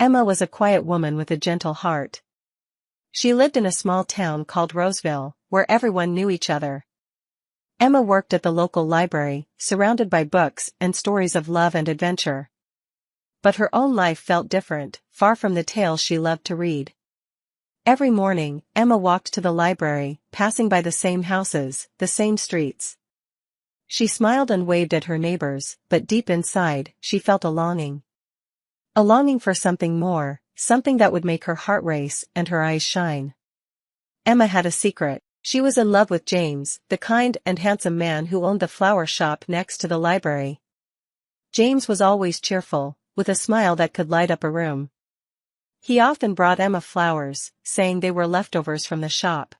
Emma was a quiet woman with a gentle heart. She lived in a small town called Roseville, where everyone knew each other. Emma worked at the local library, surrounded by books and stories of love and adventure. But her own life felt different, far from the tales she loved to read. Every morning, Emma walked to the library, passing by the same houses, the same streets. She smiled and waved at her neighbors, but deep inside, she felt a longing. A longing for something more, something that would make her heart race and her eyes shine. Emma had a secret. She was in love with James, the kind and handsome man who owned the flower shop next to the library. James was always cheerful, with a smile that could light up a room. He often brought Emma flowers, saying they were leftovers from the shop.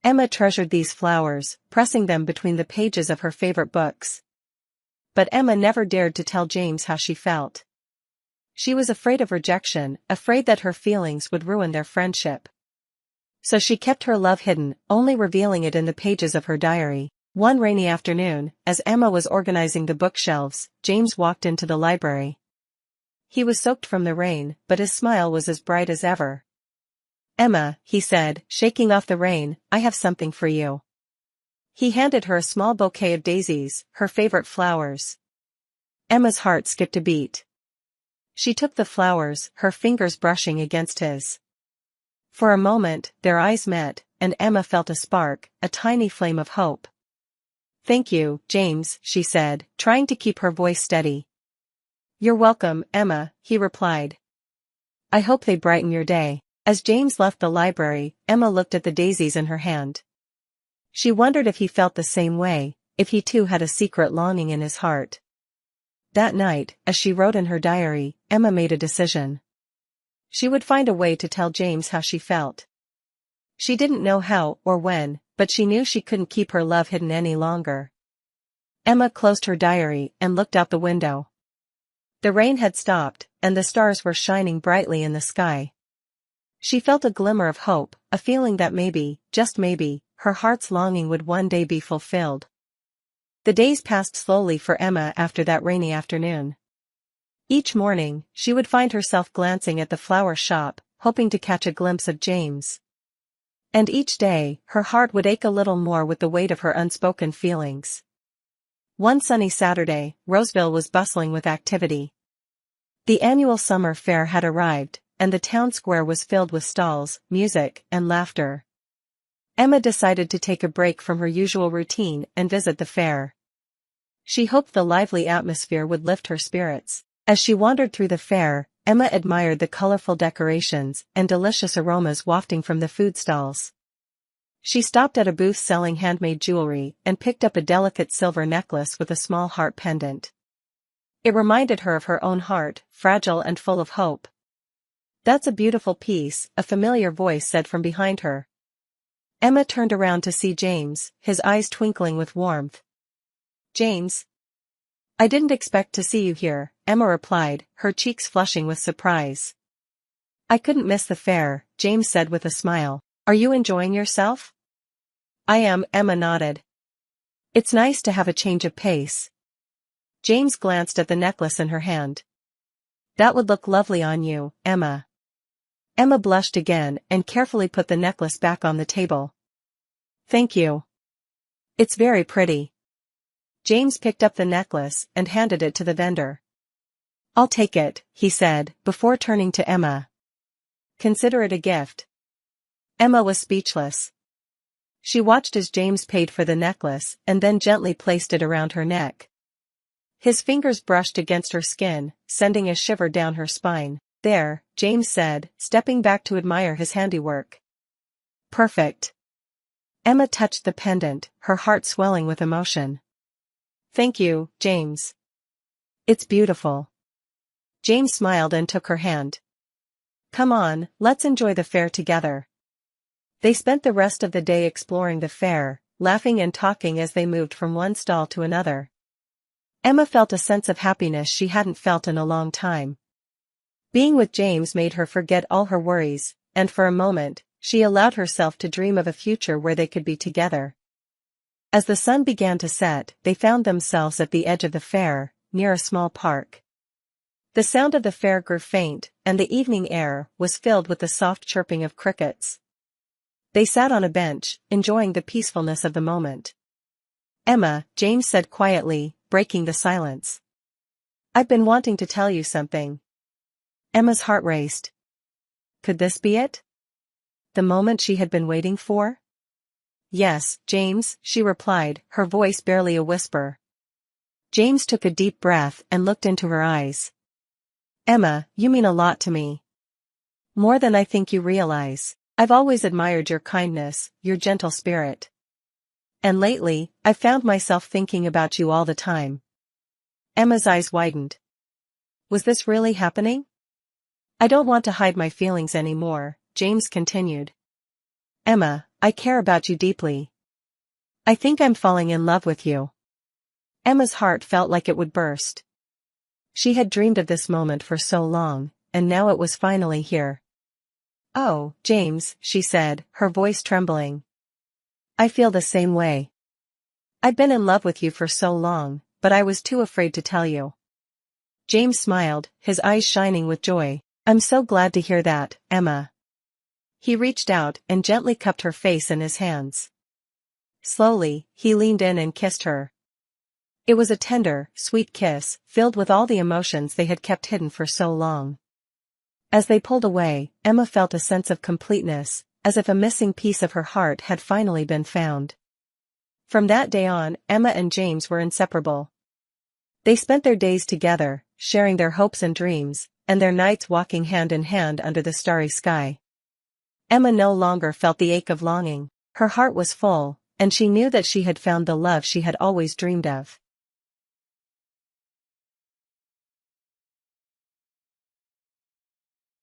Emma treasured these flowers, pressing them between the pages of her favorite books. But Emma never dared to tell James how she felt. She was afraid of rejection, afraid that her feelings would ruin their friendship. So she kept her love hidden, only revealing it in the pages of her diary. One rainy afternoon, as Emma was organizing the bookshelves, James walked into the library. He was soaked from the rain, but his smile was as bright as ever. "Emma," he said, shaking off the rain, "I have something for you." He handed her a small bouquet of daisies, her favorite flowers. Emma's heart skipped a beat. She took the flowers, her fingers brushing against his. For a moment, their eyes met, and Emma felt a spark, a tiny flame of hope. "Thank you, James," she said, trying to keep her voice steady. "You're welcome, Emma," he replied. "I hope they brighten your day." As James left the library, Emma looked at the daisies in her hand. She wondered if he felt the same way, if he too had a secret longing in his heart. That night, as she wrote in her diary, Emma made a decision. She would find a way to tell James how she felt. She didn't know how or when, but she knew she couldn't keep her love hidden any longer. Emma closed her diary and looked out the window. The rain had stopped, and the stars were shining brightly in the sky. She felt a glimmer of hope, a feeling that maybe, just maybe, her heart's longing would one day be fulfilled. The days passed slowly for Emma after that rainy afternoon. Each morning, she would find herself glancing at the flower shop, hoping to catch a glimpse of James. And each day, her heart would ache a little more with the weight of her unspoken feelings. One sunny Saturday, Roseville was bustling with activity. The annual summer fair had arrived, and the town square was filled with stalls, music, and laughter. Emma decided to take a break from her usual routine and visit the fair. She hoped the lively atmosphere would lift her spirits. As she wandered through the fair, Emma admired the colorful decorations and delicious aromas wafting from the food stalls. She stopped at a booth selling handmade jewelry and picked up a delicate silver necklace with a small heart pendant. It reminded her of her own heart, fragile and full of hope. "That's a beautiful piece," a familiar voice said from behind her. Emma turned around to see James, his eyes twinkling with warmth. "James? I didn't expect to see you here," Emma replied, her cheeks flushing with surprise. "I couldn't miss the fair," James said with a smile. "Are you enjoying yourself?" "I am," Emma nodded. "It's nice to have a change of pace." James glanced at the necklace in her hand. "That would look lovely on you, Emma." Emma blushed again and carefully put the necklace back on the table. "Thank you. It's very pretty." James picked up the necklace and handed it to the vendor. "I'll take it," he said, before turning to Emma. "Consider it a gift." Emma was speechless. She watched as James paid for the necklace and then gently placed it around her neck. His fingers brushed against her skin, sending a shiver down her spine. "There," James said, stepping back to admire his handiwork. "Perfect." Emma touched the pendant, her heart swelling with emotion. "Thank you, James. It's beautiful." James smiled and took her hand. "Come on, let's enjoy the fair together." They spent the rest of the day exploring the fair, laughing and talking as they moved from one stall to another. Emma felt a sense of happiness she hadn't felt in a long time. Being with James made her forget all her worries, and for a moment, she allowed herself to dream of a future where they could be together. As the sun began to set, they found themselves at the edge of the fair, near a small park. The sound of the fair grew faint, and the evening air was filled with the soft chirping of crickets. They sat on a bench, enjoying the peacefulness of the moment. "Emma," James said quietly, breaking the silence. "I've been wanting to tell you something." Emma's heart raced. Could this be it? The moment she had been waiting for? "Yes, James," she replied, her voice barely a whisper. James took a deep breath and looked into her eyes. "Emma, you mean a lot to me. More than I think you realize. I've always admired your kindness, your gentle spirit. And lately, I've found myself thinking about you all the time." Emma's eyes widened. Was this really happening? "I don't want to hide my feelings anymore," James continued. "Emma, I care about you deeply. I think I'm falling in love with you." Emma's heart felt like it would burst. She had dreamed of this moment for so long, and now it was finally here. "Oh, James," she said, her voice trembling. "I feel the same way. I've been in love with you for so long, but I was too afraid to tell you." James smiled, his eyes shining with joy. "I'm so glad to hear that, Emma." He reached out and gently cupped her face in his hands. Slowly, he leaned in and kissed her. It was a tender, sweet kiss, filled with all the emotions they had kept hidden for so long. As they pulled away, Emma felt a sense of completeness, as if a missing piece of her heart had finally been found. From that day on, Emma and James were inseparable. They spent their days together, sharing their hopes and dreams, and their nights walking hand in hand under the starry sky. Emma no longer felt the ache of longing. Her heart was full, and she knew that she had found the love she had always dreamed of.